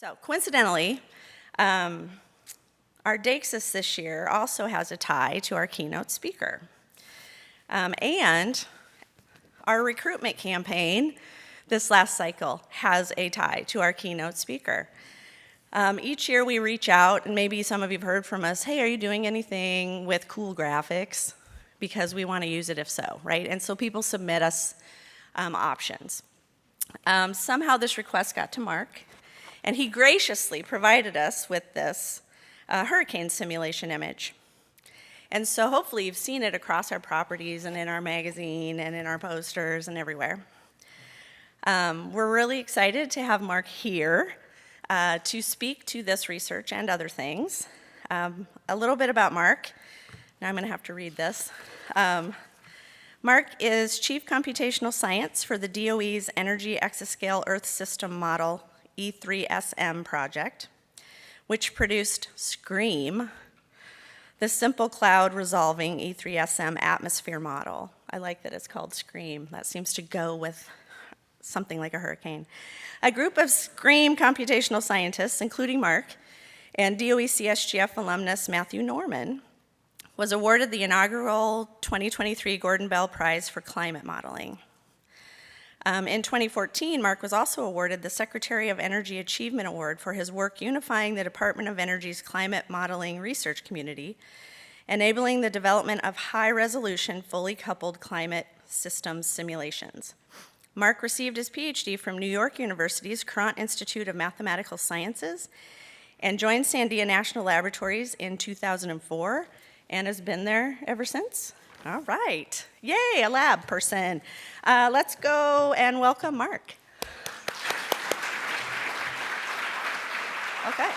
So coincidentally, our Dexis this year also has a tie to our keynote speaker. And our recruitment campaign this last cycle has a tie to our keynote speaker. Each year we reach out, and maybe some of you have heard from us, hey, are you doing anything with cool graphics? Because we want to use it if so, right? And so people submit us options. Somehow this request got to Mark, and he graciously provided us with this hurricane simulation image. And so hopefully you've seen it across our properties and in our magazine and in our posters and everywhere. We're really excited to have Mark here to speak to this research and other things. A little bit about Mark. Now I'm going to have to read this. Mark is Chief Computational Science for the DOE's Energy Exascale Earth System Model E3SM project, which produced SCREAM, the simple cloud resolving E3SM atmosphere model. I like that it's called SCREAM. That seems to go with something like a hurricane. A group of SCREAM computational scientists, including Mark, and DOE CSGF alumnus Matthew Norman, was awarded the inaugural 2023 Gordon Bell Prize for Climate Modeling. In 2014, Mark was also awarded the Secretary of Energy Achievement Award for his work unifying the Department of Energy's climate modeling research community, enabling the development of high-resolution, fully coupled climate systems simulations. Mark received his PhD from New York University's Krell Institute of Mathematical Sciences and joined Sandia National Laboratories in 2004 and has been there ever since. All right. Yay, a lab person. Let's go and welcome Mark. Okay.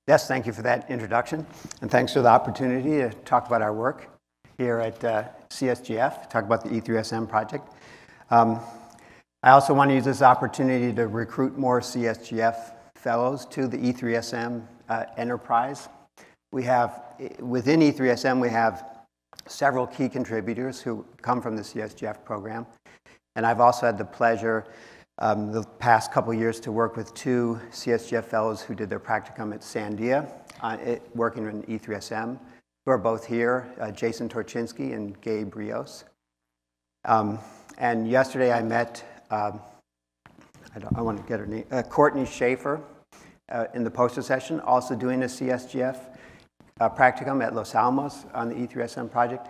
Yes, thank you for that introduction, and thanks for the opportunity to talk about our work here at CSGF, talk about the E3SM project. I also want to use this opportunity to recruit more CSGF fellows to the E3SM enterprise. We have, within E3SM, we have several key contributors who come from the CSGF program. And I've also had the pleasure the past couple years to work with two CSGF fellows who did their practicum at Sandia, working in E3SM, who are both here, Jason Torchinsky and Gabe Rios. And yesterday I met, I want to get her name, Courtney Schaefer in the poster session, also doing a CSGF practicum at Los Alamos on the E3SM project.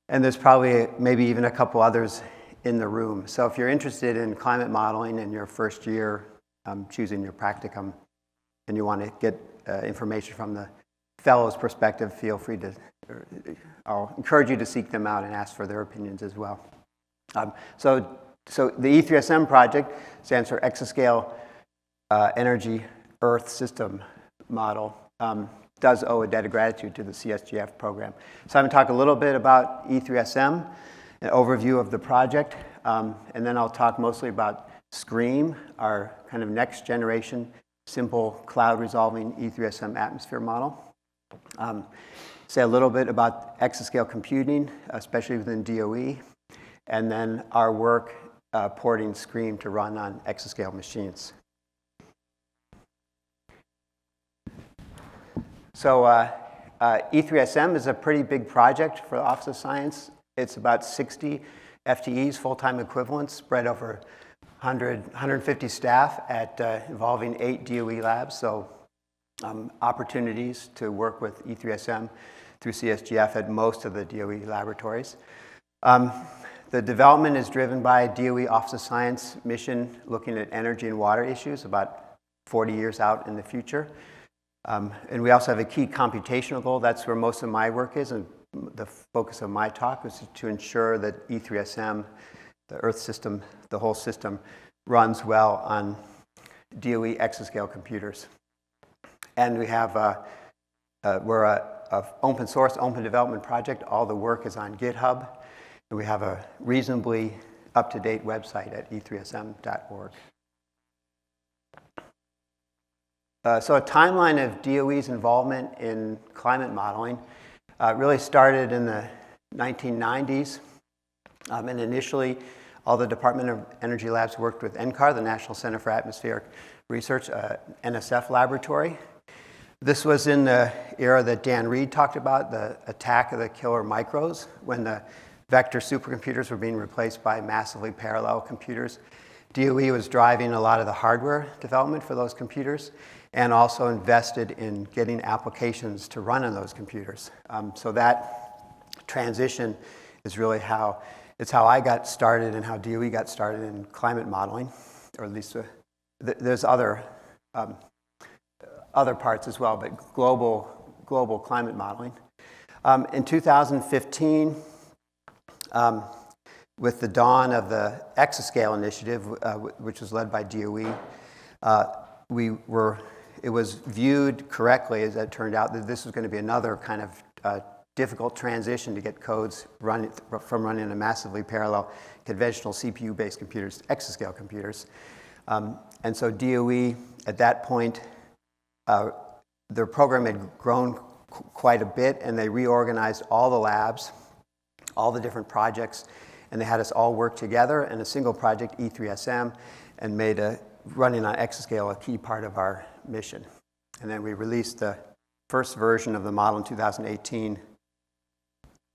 And there's probably maybe even a couple others in the room. So if you're interested in climate modeling in your first year choosing your practicum and you want to get information from the fellow's perspective, feel free to, I'll encourage you to seek them out and ask for their opinions as well. So the E3SM project stands for Exascale Energy Earth System Model. Does owe a debt of gratitude to the CSGF program. So I'm going to talk a little bit about E3SM, an overview of the project, and then I'll talk mostly about SCREAM, our kind of next generation simple cloud resolving E3SM atmosphere model. Say a little bit about exascale computing, especially within DOE, and then our work porting SCREAM to run on exascale machines. So E3SM is a pretty big project for the Office of Science. It's about 60 FTEs, full-time equivalents, spread over 150 staff involving 8 DOE labs. So opportunities to work with E3SM through CSGF at most of the DOE laboratories. The development is driven by DOE Office of Science mission looking at energy and water issues about 40 years out in the future. And we also have a key computational goal. That's where most of my work is, and the focus of my talk is to ensure that E3SM, the Earth system, the whole system, runs well on DOE exascale computers. And we have, we're an open source, open development project. All the work is on GitHub. And we have a reasonably up-to-date website at e3sm.org. So a timeline of DOE's involvement in climate modeling really started in the 1990s and initially All the Department of Energy labs worked with NCAR, the National Center for Atmospheric Research, NSF laboratory. This was in the era that Dan Reed talked about, the attack of the killer micros, when the vector supercomputers were being replaced by massively parallel computers. DOE was driving a lot of the hardware development for those computers and also invested in getting applications to run on those computers. So that transition is really how I got started and how DOE got started in climate modeling, or at least there's other parts as well, but global climate modeling. In 2015, with the dawn of the Exascale initiative, which was led by DOE, it was viewed correctly, as it turned out, that this was going to be another kind of difficult transition to get codes from running a massively parallel conventional CPU-based computers to exascale computers. And so DOE, at that point, their program had grown quite a bit, and they reorganized all the labs, all the different projects, and they had us all work together in a single project, E3SM, and made running on Exascale a key part of our mission. And then we released the first version of the model in 2018,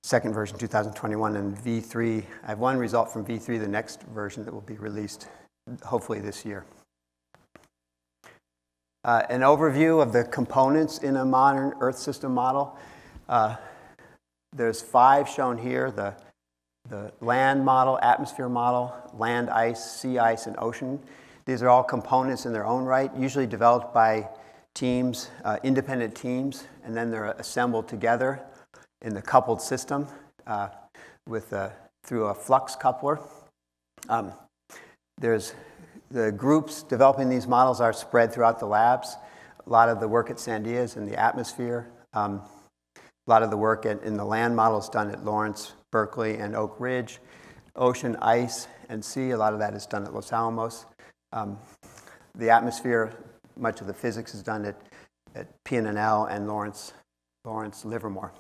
second version 2021, and V3. I have one result from V3, the next version that will be released hopefully this year. An overview of the components in a modern Earth system model. There's 5 shown here, the land model, atmosphere model, land ice, sea ice, and ocean. These are all components in their own right, usually developed by teams, independent teams, and then they're assembled together in the coupled system through a flux coupler. There's the groups developing these models are spread throughout the labs. A lot of the work at Sandia is in the atmosphere. A lot of the work in the land model is done at Lawrence, Berkeley, and Oak Ridge. Ocean, ice, and sea, a lot of that is done at Los Alamos. The atmosphere, much of the physics is done at PNNL and Lawrence Livermore.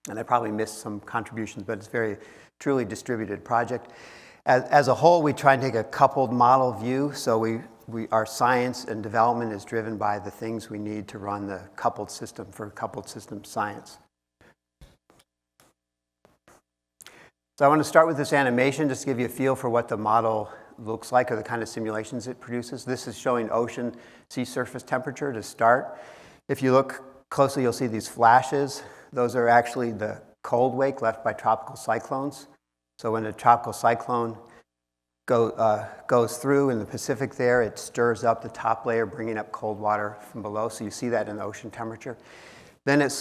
And I probably missed some contributions, but it's a very truly distributed project. As a whole, we try and take a coupled model view, so our science and development is driven by the things we need to run the coupled system for coupled system science. So I want to start with this animation just to give you a feel for what the model looks like or the kind of simulations it produces. This is showing ocean sea surface temperature to start. If you look closely, you'll see these flashes. Those are actually the cold wake left by tropical cyclones. So when a tropical cyclone goes through in the Pacific there, it stirs up the top layer, bringing up cold water from below. So you see that in the ocean temperature. Then it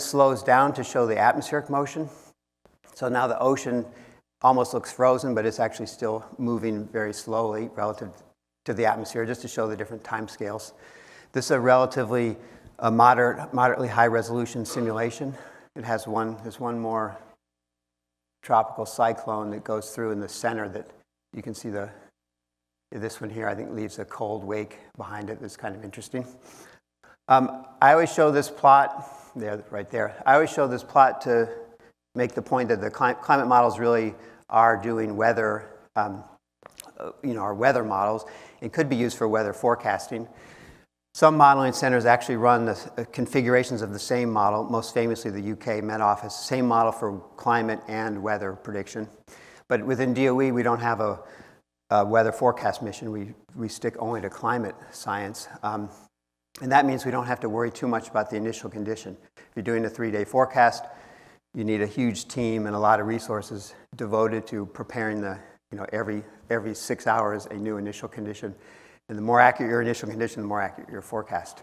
slows down to show the atmospheric motion. So now the ocean almost looks frozen, but it's actually still moving very slowly relative to the atmosphere, just to show the different time scales. This is a relatively moderately high resolution simulation. There's one more tropical cyclone that goes through in the center that you can see this one here, I think, leaves a cold wake behind it. That's kind of interesting. I always show this plot, right there. I always show this plot to make the point that the climate models really are doing weather, our weather models, and could be used for weather forecasting. Some modeling centers actually run the configurations of the same model, most famously the UK Met Office, same model for climate and weather prediction. But within DOE, we don't have a weather forecast mission. We stick only to climate science. And that means we don't have to worry too much about the initial condition. If you're doing a 3-day forecast, you need a huge team and a lot of resources devoted to preparing every 6 hours a new initial condition. And the more accurate your initial condition, the more accurate your forecast.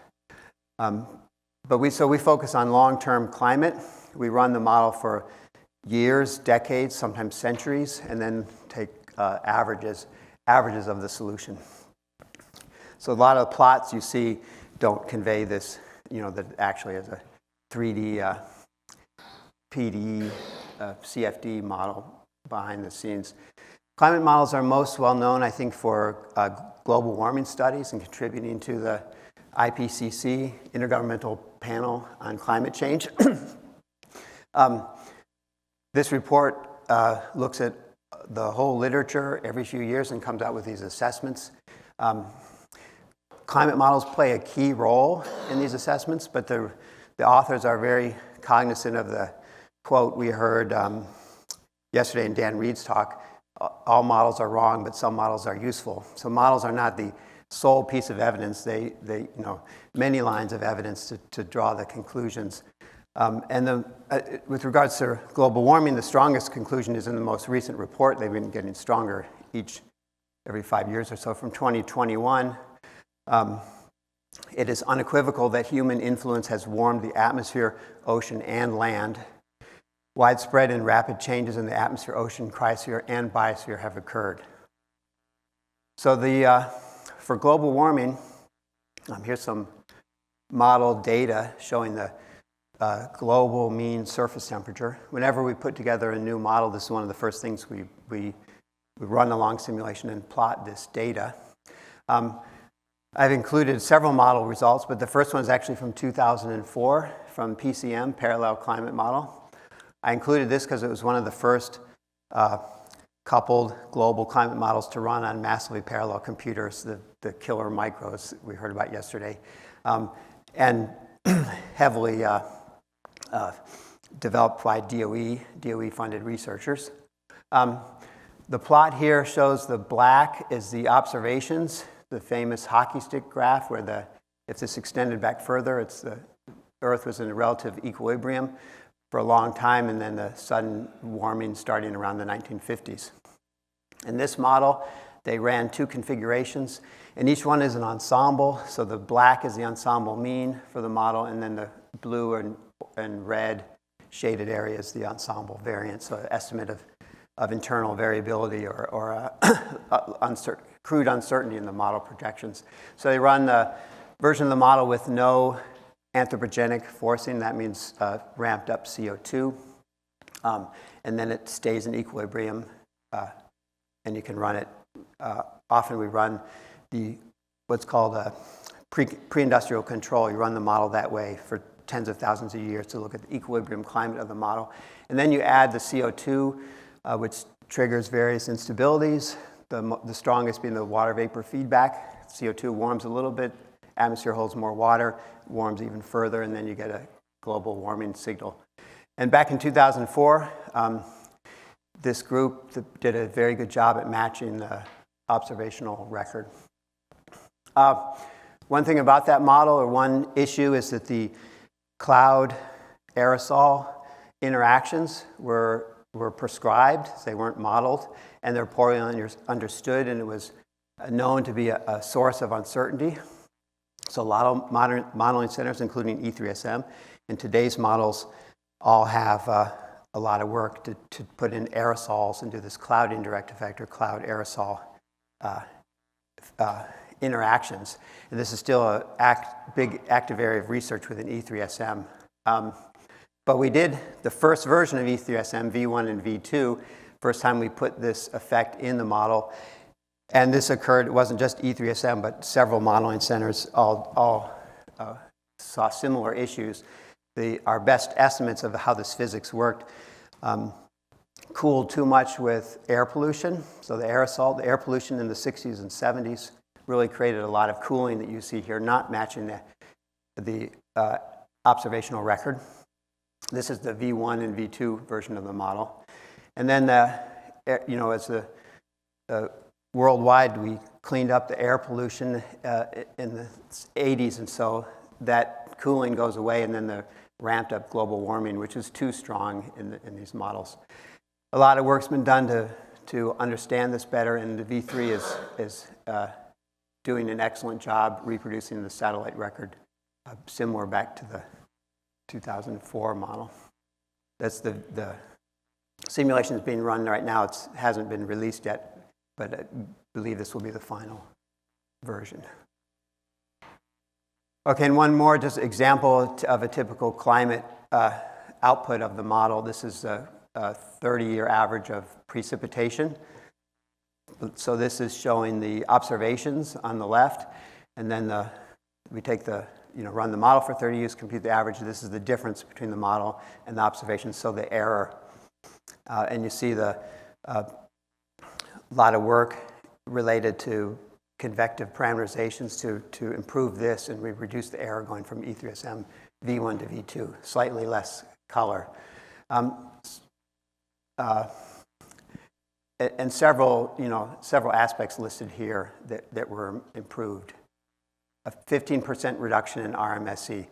But we focus on long-term climate. We run the model for years, decades, sometimes centuries, and then take averages of the solution. So a lot of plots you see don't convey this, that actually is a 3D PD CFD model behind the scenes. Climate models are most well known, I think, for global warming studies and contributing to the IPCC, Intergovernmental Panel on Climate Change. This report looks at the whole literature every few years and comes out with these assessments. Climate models play a key role in these assessments, but the authors are very cognizant of the quote we heard yesterday in Dan Reed's talk: all models are wrong, but some models are useful. So models are not the sole piece of evidence. They many lines of evidence to draw the conclusions. With regards to global warming, the strongest conclusion is in the most recent report. They've been getting stronger every 5 years or so. From 2021, it is unequivocal that human influence has warmed the atmosphere, ocean, and land. Widespread and rapid changes in the atmosphere, ocean, cryosphere, and biosphere have occurred. So for global warming, here's some model data showing the global mean surface temperature. Whenever we put together a new model, this is one of the first things we run a long simulation and plot this data. I've included several model results, but the first one is actually from 2004 from PCM, Parallel Climate Model. I included this because it was one of the first coupled global climate models to run on massively parallel computers, the killer micros we heard about yesterday, and heavily developed by DOE-funded researchers. The plot here shows the black is the observations, the famous hockey stick graph where if this extended back further, the Earth was in a relative equilibrium for a long time, and then the sudden warming starting around the 1950s. In this model, they ran 2 configurations, and each one is an ensemble. So the black is the ensemble mean for the model, and then the blue and red shaded area is the ensemble variance, so an estimate of internal variability or crude uncertainty in the model projections. So they run the version of the model with no anthropogenic forcing. That means ramped up CO2. And then it stays in equilibrium, and you can run it. Often we run what's called a pre-industrial control. You run the model that way for tens of thousands of years to look at the equilibrium climate of the model. And then you add the CO2, which triggers various instabilities, the strongest being the water vapor feedback. CO2 warms a little bit, atmosphere holds more water, warms even further, and then you get a global warming signal. And back in 2004, this group did a very good job at matching the observational record. One thing about that model, or one issue, is that the cloud aerosol interactions were prescribed. They weren't modeled, and they're poorly understood, and it was known to be a source of uncertainty. So a lot of modern modeling centers, including E3SM, and today's models all have a lot of work to put in aerosols and do this cloud indirect effect or cloud aerosol interactions. And this is still a big active area of research within E3SM. But we did the first version of E3SM, V1 and V2, first time we put this effect in the model. And this occurred, it wasn't just E3SM, but several modeling centers all saw similar issues. Our best estimates of how this physics worked cooled too much with air pollution. So the air pollution in the 60s and 70s really created a lot of cooling that you see here, not matching the observational record. This is the V1 and V2 version of the model. And then, as worldwide, we cleaned up the air pollution in the 80s, and so that cooling goes away, and then the ramped up global warming, which is too strong in these models. A lot of work's been done to understand this better, and the V3 is doing an excellent job reproducing the satellite record, similar back to the 2004 model. That's the simulation is being run right now. It hasn't been released yet, but I believe this will be the final version. Okay, and one more just example of a typical climate output of the model. This is a 30-year average of precipitation. So this is showing the observations on the left, and then we take run the model for 30 years, compute the average. This is the difference between the model and the observations, so the error And you see the lot of work related to convective parameterizations to improve this, and we've reduced the error going from E3SM V1 to V2, slightly less color. And several aspects listed here that were improved. A 15% reduction in RMSE.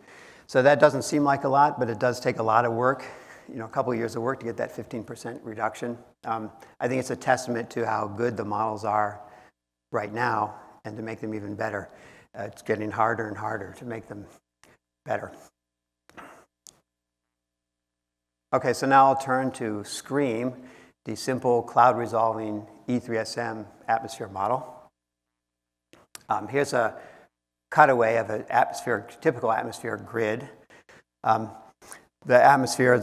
So that doesn't seem like a lot, but it does take a lot of work, a couple of years of work to get that 15% reduction. I think it's a testament to how good the models are right now and to make them even better. It's getting harder and harder to make them better. Okay, so now I'll turn to SCREAM, the simple cloud-resolving E3SM atmosphere model. Here's a cutaway of an typical atmospheric grid. The atmosphere,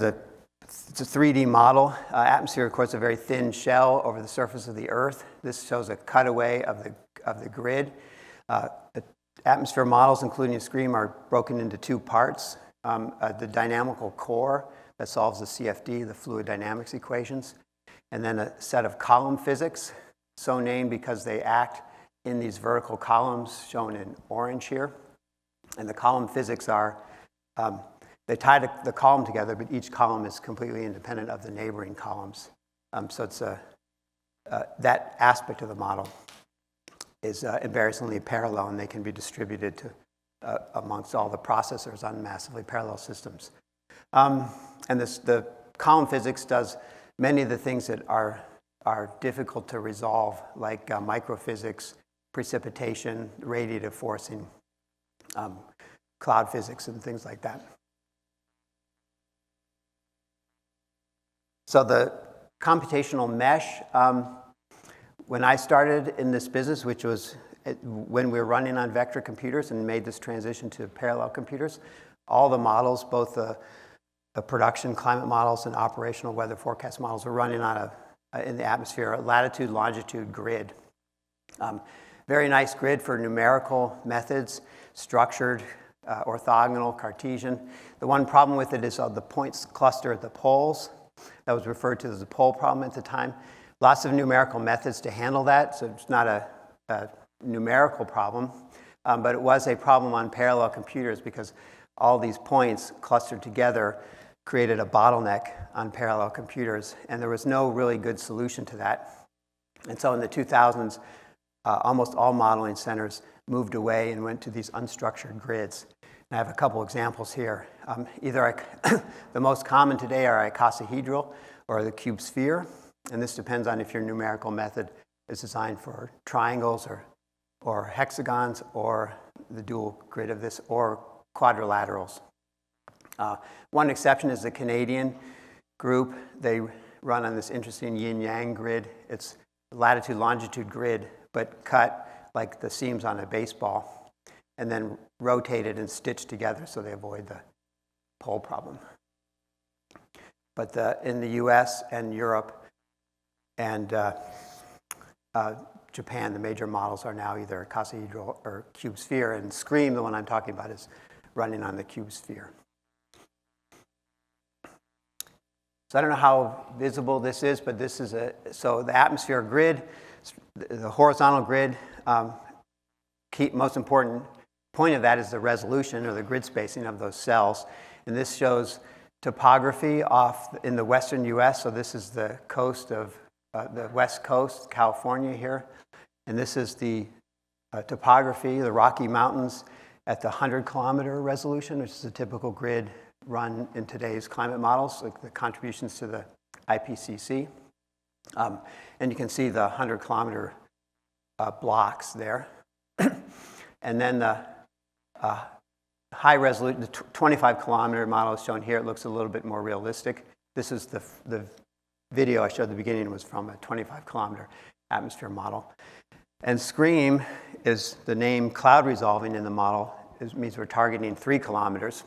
it's a 3D model. Atmosphere, of course, is a very thin shell over the surface of the Earth. This shows a cutaway of the grid. The atmosphere models, including SCREAM, are broken into two parts. The dynamical core that solves the CFD, the fluid dynamics equations, and then a set of column physics, so named because they act in these vertical columns shown in orange here. And the column physics are, they tie the column together, but each column is completely independent of the neighboring columns. So it's that aspect of the model is embarrassingly parallel, and they can be distributed to amongst all the processors on massively parallel systems. And the column physics does many of the things that are difficult to resolve, like microphysics, precipitation, radiative forcing, cloud physics, and things like that. So the computational mesh, when I started in this business, which was when we were running on vector computers and made this transition to parallel computers, all the models, both the production climate models and operational weather forecast models, were running on in the atmosphere a latitude-longitude grid. Very nice grid for numerical methods, structured, orthogonal, Cartesian. The one problem with it is the points cluster at the poles. That was referred to as the pole problem at the time. Lots of numerical methods to handle that, so it's not a numerical problem, but it was a problem on parallel computers because all these points clustered together created a bottleneck on parallel computers, and there was no really good solution to that. And so in the 2000s, almost all modeling centers moved away and went to these unstructured grids. And I have a couple examples here. The most common today are icosahedral or the cube sphere, and this depends on if your numerical method is designed for triangles or hexagons or the dual grid of this or quadrilaterals. One exception is the Canadian group. They run on this interesting yin-yang grid. It's a latitude-longitude grid, but cut like the seams on a baseball, and then rotated and stitched together so they avoid the pole problem. But in the US and Europe and Japan, the major models are now either icosahedral or cube sphere, and SCREAM, the one I'm talking about, is running on the cube sphere. So I don't know how visible this is, but this is so the atmosphere grid, the horizontal grid, most important point of that is the resolution or the grid spacing of those cells. And this shows topography in the western US. So this is the coast of the west coast, California here. And this is the topography, the Rocky Mountains at the 100-kilometer resolution, which is a typical grid run in today's climate models, like the contributions to the IPCC. And you can see the 100-kilometer blocks there. And then the high resolution, the 25-kilometer model is shown here. It looks a little bit more realistic. This is the video I showed at the beginning was from a 25-kilometer atmosphere model. And SCREAM is the name cloud resolving in the model. It means we're targeting 3 kilometers.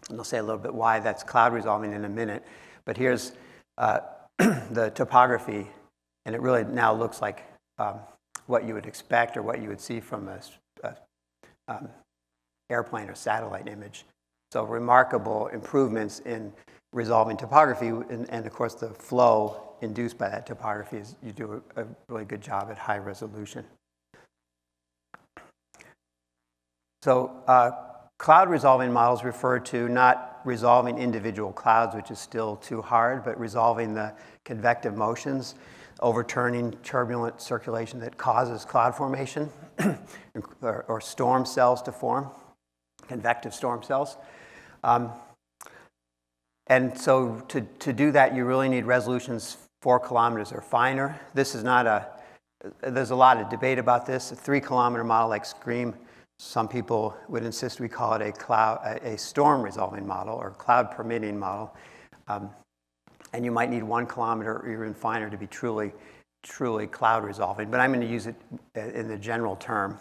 And I'll say a little bit why that's cloud resolving in a minute. But here's the topography, and it really now looks like what you would expect or what you would see from a airplane or satellite image. So remarkable improvements in resolving topography, and of course the flow induced by that topography is you do a really good job at high resolution. So cloud resolving models refer to not resolving individual clouds, which is still too hard, but resolving the convective motions, overturning turbulent circulation that causes cloud formation or storm cells to form, convective storm cells. And so to do that, you really need resolutions 4 kilometers or finer. This is not there's a lot of debate about this. A 3-kilometer model like SCREAM, some people would insist we call it a storm resolving model or cloud permitting model. And you might need 1 kilometer or even finer to be truly cloud resolving. But I'm going to use it in the general term.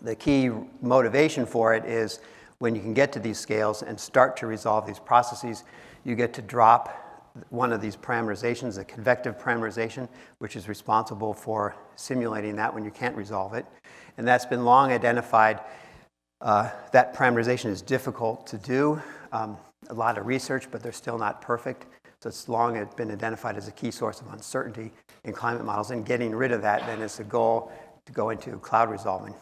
The key motivation for it is when you can get to these scales and start to resolve these processes, you get to drop one of these parameterizations, the convective parameterization, which is responsible for simulating that when you can't resolve it. And that's been long identified. That parameterization is difficult to do. A lot of research, but they're still not perfect. So it's long been identified as a key source of uncertainty in climate models. And getting rid of that then is the goal to go into cloud resolving.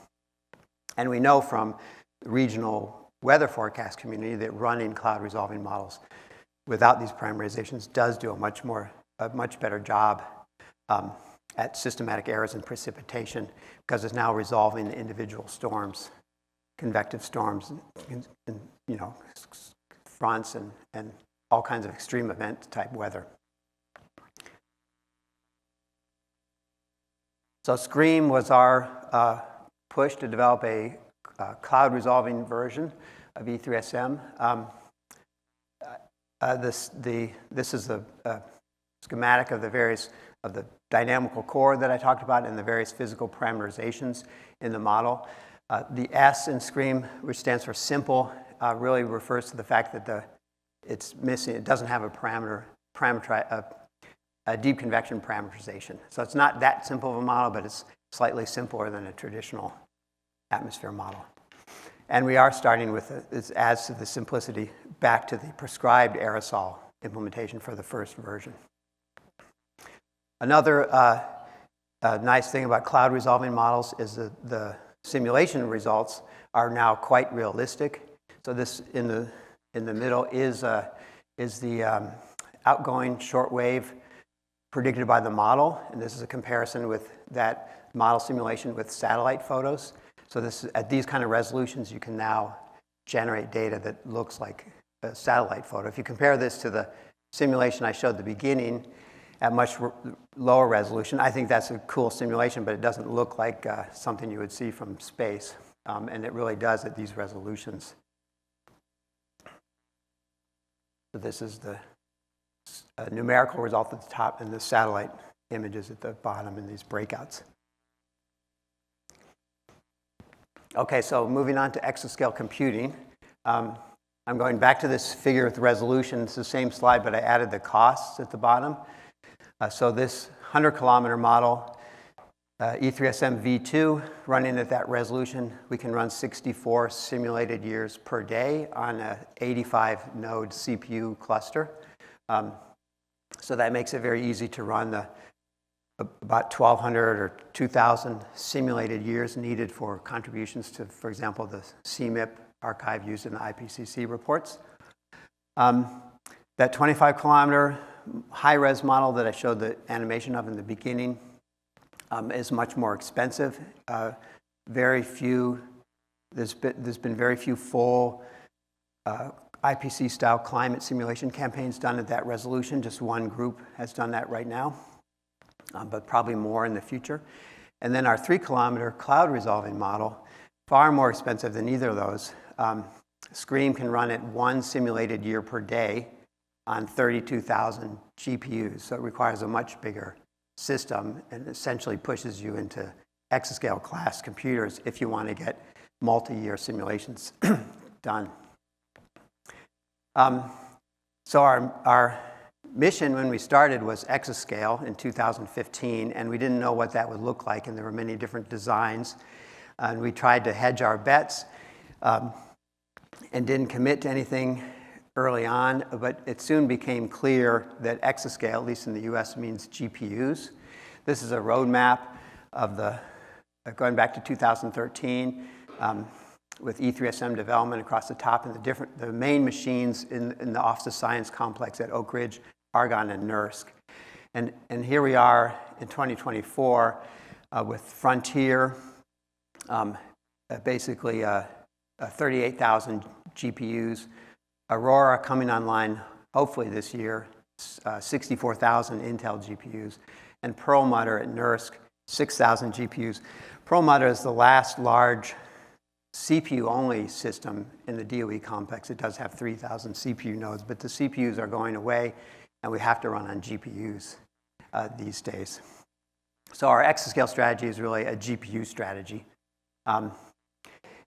And we know from the regional weather forecast community that running cloud resolving models without these parameterizations does do a much better job at systematic errors in precipitation because it's now resolving the individual storms, convective storms, and fronts and all kinds of extreme event type weather. So SCREAM was our push to develop a cloud resolving version of E3SM. This is a schematic of the dynamical core that I talked about and the various physical parameterizations in the model. The S in SCREAM, which stands for simple, really refers to the fact that it's missing. It doesn't have a deep convection parameterization. So it's not that simple of a model, but it's slightly simpler than a traditional atmosphere model. And we are starting with it adds to the simplicity back to the prescribed aerosol implementation for the first version. Another nice thing about cloud resolving models is that the simulation results are now quite realistic. So this in the middle is the outgoing shortwave predicted by the model, and this is a comparison with that model simulation with satellite photos. So at these kind of resolutions, you can now generate data that looks like a satellite photo. If you compare this to the simulation I showed at the beginning at much lower resolution, I think that's a cool simulation, but it doesn't look like something you would see from space. And it really does at these resolutions. So this is the numerical result at the top and the satellite images at the bottom in these breakouts. Okay, so moving on to exascale computing. I'm going back to this figure with resolution. It's the same slide, but I added the costs at the bottom. So this 100-kilometer model, E3SM v2, running at that resolution, we can run 64 simulated years per day on an 85-node CPU cluster. So that makes it very easy to run about 1,200 or 2,000 simulated years needed for contributions to, for example, the CMIP archive used in the IPCC reports. That 25-kilometer high-res model that I showed the animation of in the beginning is much more expensive. There's been very few full IPCC-style climate simulation campaigns done at that resolution. Just one group has done that right now, but probably more in the future. And then our 3-kilometer cloud resolving model, far more expensive than either of those. SCREAM can run at 1 simulated year per day on 32,000 GPUs. So it requires a much bigger system and essentially pushes you into exascale class computers if you want to get multi-year simulations done. So our mission when we started was Exascale in 2015, and we didn't know what that would look like, and there were many different designs. And we tried to hedge our bets and didn't commit to anything early on, but it soon became clear that exascale, at least in the US, means GPUs. This is a roadmap of going back to 2013, with E3SM development across the top and the main machines in the Office of Science complex at Oak Ridge, Argonne, and NERSC. And here we are in 2024 with Frontier, basically 38,000 GPUs. Aurora coming online hopefully this year, 64,000 Intel GPUs. And Perlmutter at NERSC, 6,000 GPUs. Perlmutter is the last large CPU-only system in the DOE complex. It does have 3,000 CPU nodes, but the CPUs are going away, and we have to run on GPUs these days. So our exascale strategy is really a GPU strategy. And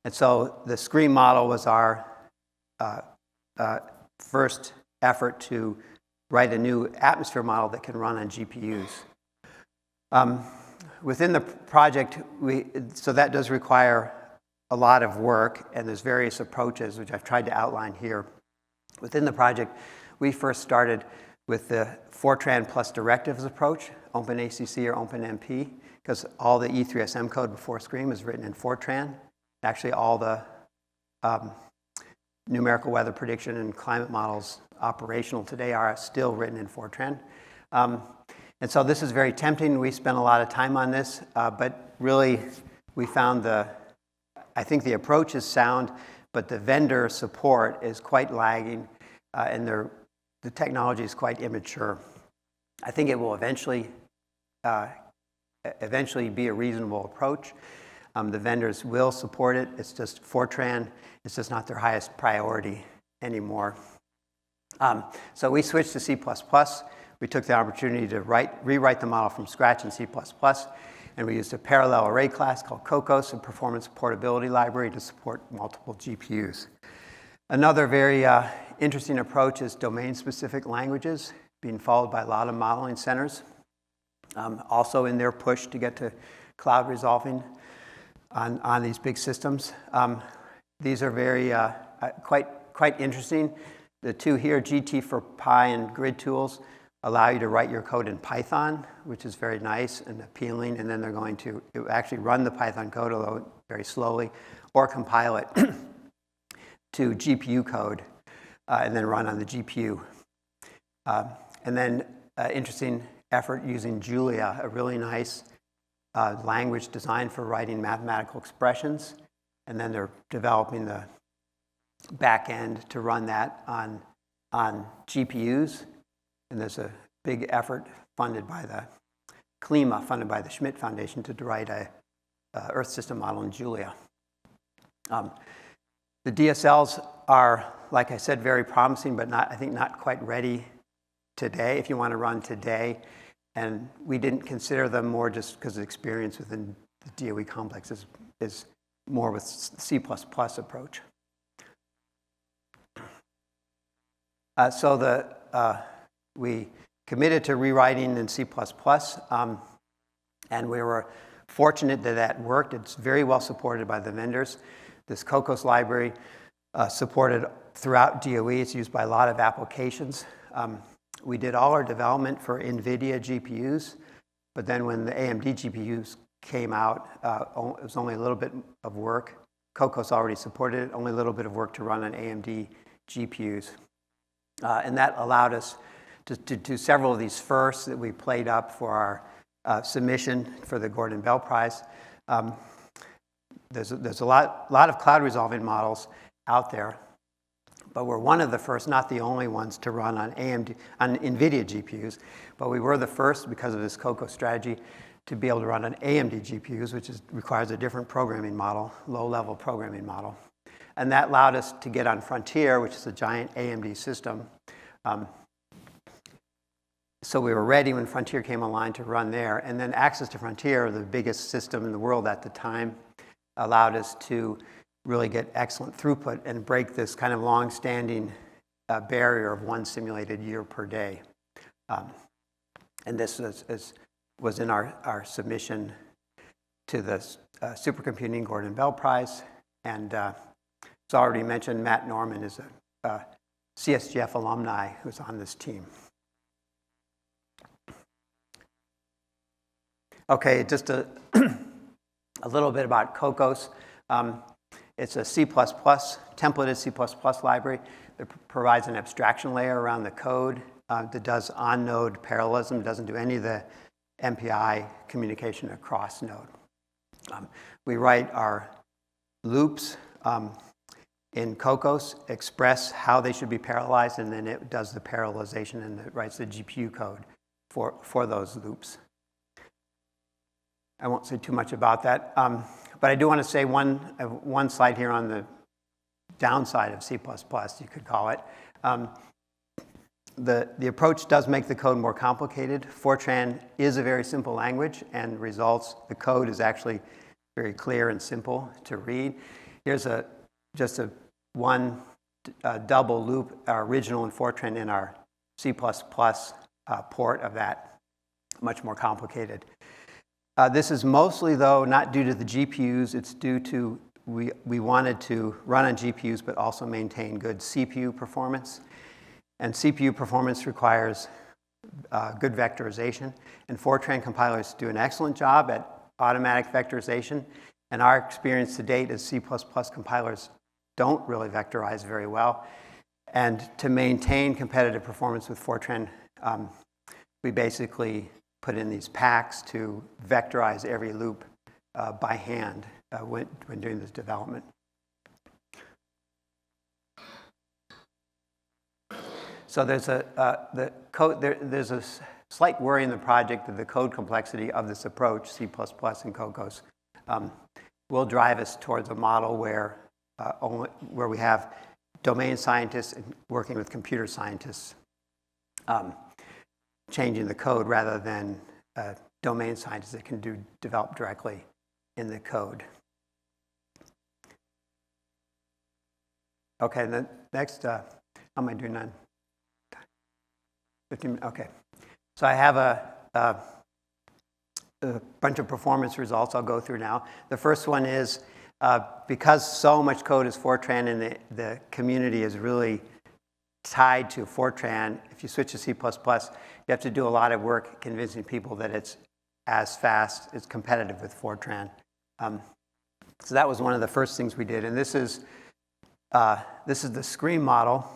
so the SCREAM model was our first effort to write a new atmosphere model that can run on GPUs. Within the project, so that does require a lot of work, and there's various approaches, which I've tried to outline here. Within the project, we first started with the Fortran plus directives approach, OpenACC or OpenMP, because all the E3SM code before SCREAM is written in Fortran. Actually, all the numerical weather prediction and climate models operational today are still written in Fortran. And so this is very tempting. We spent a lot of time on this, but really we found I think the approach is sound, but the vendor support is quite lagging, and the technology is quite immature. I think it will eventually be a reasonable approach. The vendors will support it. It's just Fortran. It's just not their highest priority anymore. So we switched to C++. We took the opportunity to rewrite the model from scratch in C++, and we used a parallel array class called Cocos, a performance portability library to support multiple GPUs. Another very interesting approach is domain-specific languages, being followed by a lot of modeling centers. Also in their push to get to cloud resolving on these big systems. These are very quite interesting. The two here, GT for Pi and Grid Tools, allow you to write your code in Python, which is very nice and appealing, and then they're going to actually run the Python code, although very slowly, or compile it to GPU code, and then run on the GPU. And then interesting effort using Julia, a really nice language designed for writing mathematical expressions, and then they're developing the back end to run that on GPUs. And there's a big effort funded by the CLIMA, funded by the Schmidt Foundation, to write a Earth system model in Julia. The DSLs are, like I said, very promising, but I think not quite ready today, if you want to run today. And we didn't consider them more just because of experience within the DOE complex is more with C++ approach. So we committed to rewriting in C++, and we were fortunate that worked. It's very well supported by the vendors. This Cocos library supported throughout DOE. It's used by a lot of applications. We did all our development for NVIDIA GPUs, but then when the AMD GPUs came out, it was only a little bit of work. Cocos already supported it, only a little bit of work to run on AMD GPUs. And that allowed us to do several of these firsts that we played up for our submission for the Gordon Bell Prize. There's a lot of cloud resolving models out there, but we're one of the first, not the only ones, to run on NVIDIA GPUs. But we were the first, because of this Cocos strategy, to be able to run on AMD GPUs, which requires a different programming model, low-level programming model. And that allowed us to get on Frontier, which is a giant AMD system. So we were ready when Frontier came online to run there. And then access to Frontier, the biggest system in the world at the time, allowed us to really get excellent throughput and break this kind of long-standing barrier of one simulated year per day. And this was in our submission to the Supercomputing Gordon Bell Prize. And as already mentioned, Matt Norman is a CSGF alumni who's on this team. Okay, just a little bit about Cocos. It's a C++, templated C++ library that provides an abstraction layer around the code that does on-node parallelism, doesn't do any of the MPI communication across node. We write our loops in Cocos, express how they should be parallelized, and then it does the parallelization and it writes the GPU code for those loops. I won't say too much about that, but I do want to say one slide here on the downside of C++, you could call it. The approach does make the code more complicated. Fortran is a very simple language, and the code is actually very clear and simple to read. Here's just one double loop, our original in Fortran in our C++ port of that, much more complicated. This is mostly, though, not due to the GPUs. It's due to we wanted to run on GPUs but also maintain good CPU performance. And CPU performance requires good vectorization. And Fortran compilers do an excellent job at automatic vectorization. And our experience to date is C++ compilers don't really vectorize very well. And to maintain competitive performance with Fortran, we basically put in these packs to vectorize every loop by hand when doing this development. So there's there's a slight worry in the project that the code complexity of this approach, C++ and Cocos, will drive us towards a model where we have domain scientists working with computer scientists changing the code rather than domain scientists that can develop directly in the code. Okay, the next, how am I doing on? 15 minutes, okay. So I have a bunch of performance results I'll go through now. The first one is, because so much code is Fortran and the community is really tied to Fortran, if you switch to C++, you have to do a lot of work convincing people that it's as fast, it's competitive with Fortran. So that was one of the first things we did. And this is the Scream model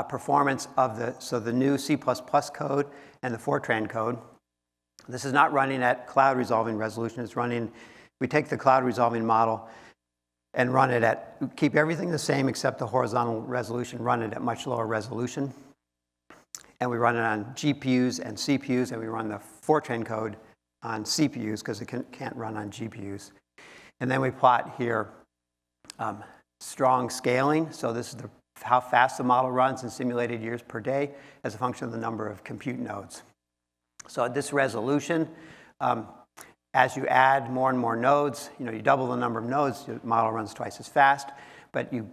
performance of the new C++ code and the Fortran code. This is not running at cloud resolving resolution. It's running, we take the cloud resolving model and run it keep everything the same except the horizontal resolution, run it at much lower resolution. And we run it on GPUs and CPUs, and we run the Fortran code on CPUs because it can't run on GPUs. And then we plot here strong scaling. So this is how fast the model runs in simulated years per day as a function of the number of compute nodes. So at this resolution, as you add more and more nodes, you double the number of nodes, the model runs twice as fast. But you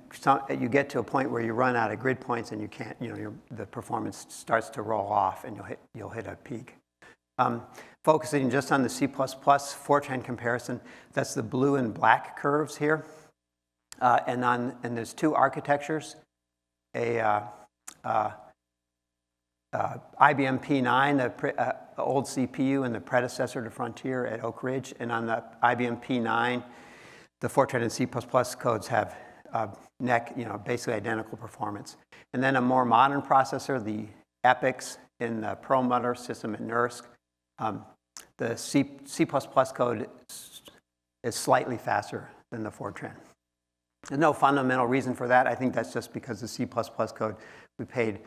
get to a point where you run out of grid points and you can't, the performance starts to roll off and you'll hit a peak. Focusing just on the C++ Fortran comparison, that's the blue and black curves here. And there's two architectures, IBM P9, the old CPU and the predecessor to Frontier at Oak Ridge. And on the IBM P9, the Fortran and C++ codes have basically identical performance. And then a more modern processor, the EPICs in the Perlmutter system at NERSC. The C++ code is slightly faster than the Fortran. There's no fundamental reason for that. I think that's just because the C++ code, we paid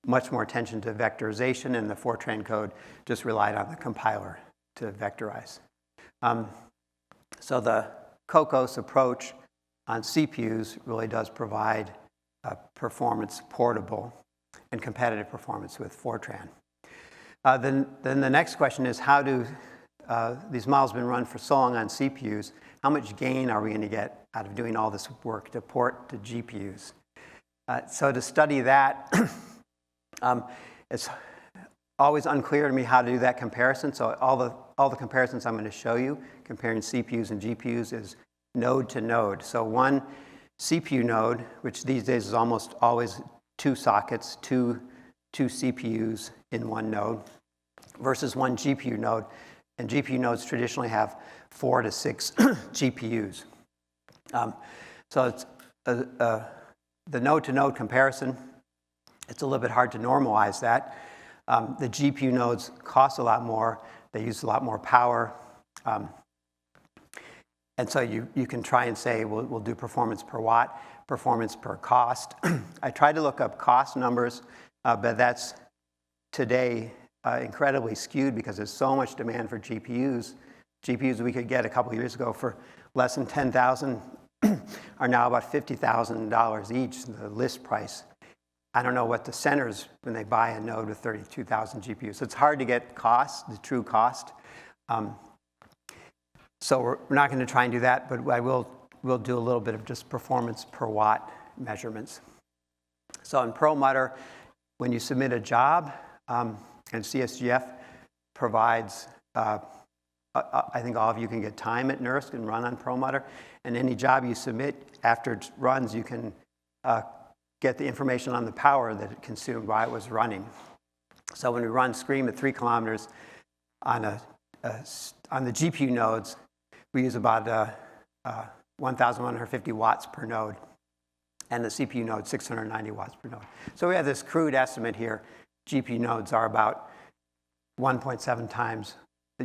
much more attention to vectorization, and the Fortran code just relied on the compiler to vectorize. So the Cocos approach on CPUs really does provide performance portable and competitive performance with Fortran. Then the next question is, how do these models been run for so long on CPUs? How much gain are we going to get out of doing all this work to port to GPUs? So to study that, it's always unclear to me how to do that comparison. So all the comparisons I'm going to show you, comparing CPUs and GPUs, is node to node. So one CPU node, which these days is almost always 2 sockets, two CPUs in one node versus one GPU node. And GPU nodes traditionally have 4 to 6 GPUs. So it's the node-to-node comparison, it's a little bit hard to normalize that. The GPU nodes cost a lot more. They use a lot more power. And so you can try and say, we'll do performance per watt, performance per cost. I tried to look up cost numbers, but that's today incredibly skewed because there's so much demand for GPUs. GPUs we could get a couple years ago for less than $10,000 are now about $50,000 each, the list price. I don't know what the centers, when they buy a node with 32,000 GPUs. So it's hard to get cost, the true cost. So we're not going to try and do that, but we'll do a little bit of just performance per watt measurements. So in Perlmutter, when you submit a job, and CSGF provides, I think all of you can get time at NERSC and run on Perlmutter. And any job you submit, after it runs, you can get the information on the power that it consumed while it was running. So when we run Scream at 3 kilometers on the GPU nodes, we use about 1,150 watts per node, and the CPU node 690 watts per node. So we have this crude estimate here. GPU nodes are about 1.7 times,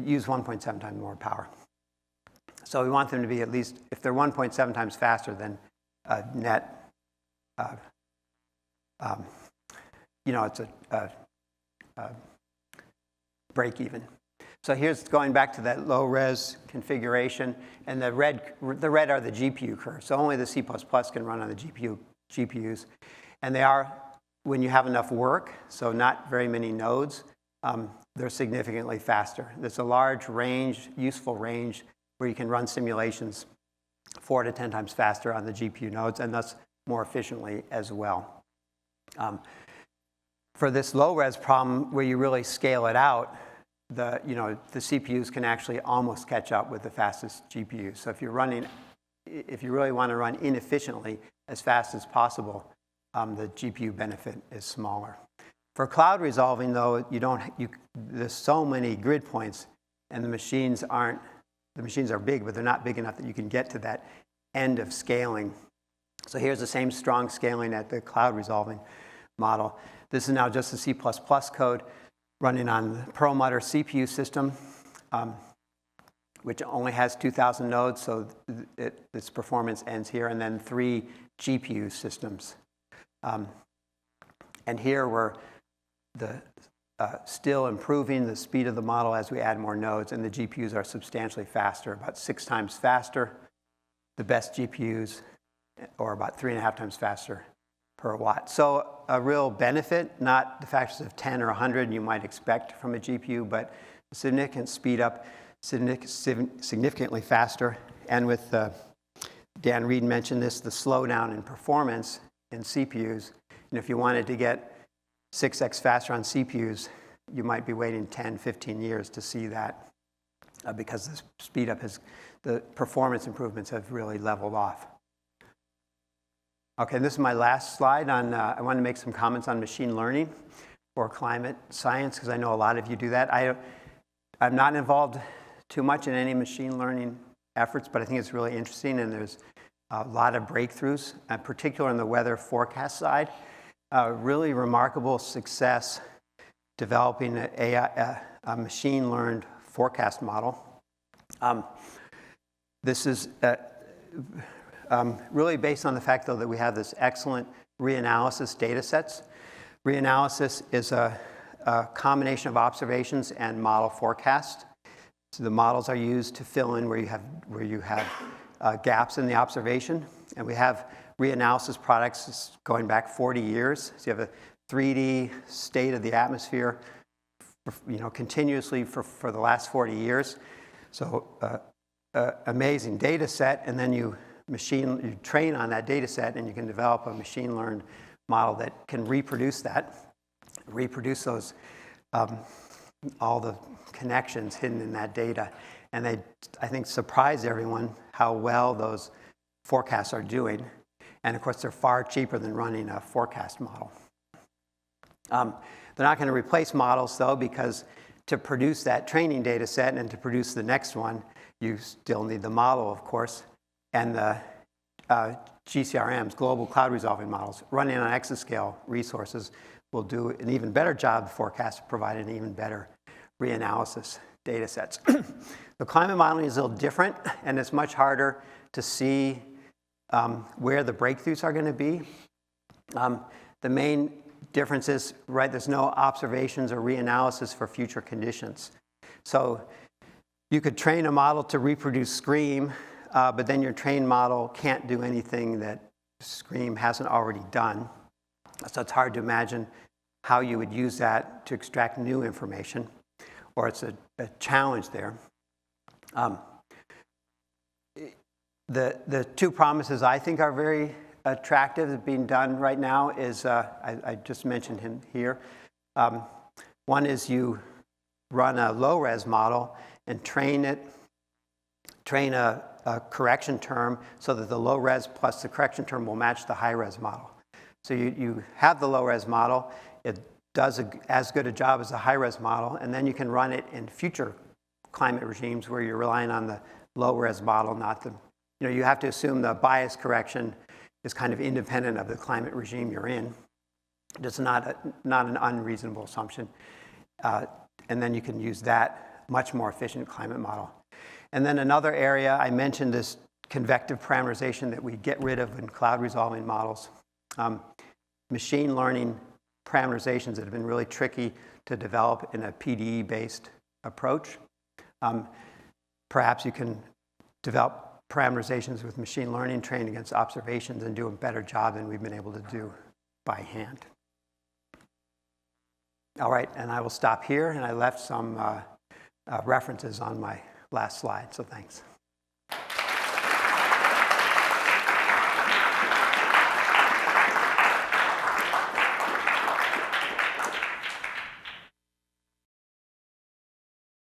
use 1.7 times more power. So we want them to be at least, if they're 1.7 times faster than net, it's a break even. So here's going back to that low res configuration, and the red are the GPU curves. So only the C++ can run on the GPUs, and they are, when you have enough work, so not very many nodes, they're significantly faster. There's a large range, useful range, where you can run simulations 4 to 10 times faster on the GPU nodes, and thus more efficiently as well. For this low-res problem, where you really scale it out, the CPUs can actually almost catch up with the fastest GPUs. So if you really want to run inefficiently as fast as possible, the GPU benefit is smaller. For cloud resolving, though, there's so many grid points, and the machines are big, but they're not big enough that you can get to that end of scaling. So here's the same strong scaling at the cloud resolving model. This is now just the C++ code running on the Perlmutter CPU system, which only has 2,000 nodes, so its performance ends here, and then 3 GPU systems. And here we're still improving the speed of the model as we add more nodes, and the GPUs are substantially faster, about 6 times faster. The best GPUs, or about 3.5 times faster per watt. So a real benefit, not the factors of 10 or 100 you might expect from a GPU, but a significant speed up, significantly faster. And with, Dan Reed mentioned this, the slowdown in performance in CPUs. And if you wanted to get 6x faster on CPUs, you might be waiting 10, 15 years to see that because the speed up the performance improvements have really leveled off. Okay, this is my last slide on, I want to make some comments on machine learning for climate science, because I know a lot of you do that. I'm not involved too much in any machine learning efforts, but I think it's really interesting, and there's a lot of breakthroughs, in particular on the weather forecast side. Really remarkable success developing a machine-learned forecast model. This is really based on the fact, though, that we have this excellent reanalysis data sets. Reanalysis is a combination of observations and model forecast. So the models are used to fill in where you have gaps in the observation. And we have reanalysis products going back 40 years. So you have a 3D state of the atmosphere, continuously for the last 40 years. So amazing data set, and then you train on that data set, and you can develop a machine learned model that can reproduce those, all the connections hidden in that data. And they, I think, surprise everyone how well those forecasts are doing. And of course, they're far cheaper than running a forecast model. They're not going to replace models, though, because to produce that training data set and to produce the next one, you still need the model, of course. And the GCRMs, Global Cloud Resolving Models, running on Exascale resources will do an even better job of forecast, providing even better reanalysis data sets. The climate modeling is a little different, and it's much harder to see where the breakthroughs are going to be. The main difference is, right, there's no observations or reanalysis for future conditions. So you could train a model to reproduce Scream, but then your trained model can't do anything that Scream hasn't already done. So it's hard to imagine how you would use that to extract new information, or it's a challenge there. The two promises I think are very attractive that are being done right now is, I just mentioned him here. One is you run a low-res model and train a correction term so that the low-res plus the correction term will match the high-res model. So you have the low-res model, it does as good a job as the high-res model, and then you can run it in future climate regimes where you're relying on the low-res model, not the, you have to assume the bias correction is kind of independent of the climate regime you're in. It's not an unreasonable assumption. And then you can use that much more efficient climate model. And then another area, I mentioned this convective parameterization that we get rid of in cloud resolving models. Machine learning parameterizations that have been really tricky to develop in a PDE-based approach. Perhaps you can develop parameterizations with machine learning trained against observations and do a better job than we've been able to do by hand. All right, and I will stop here, and I left some references on my last slide, so thanks.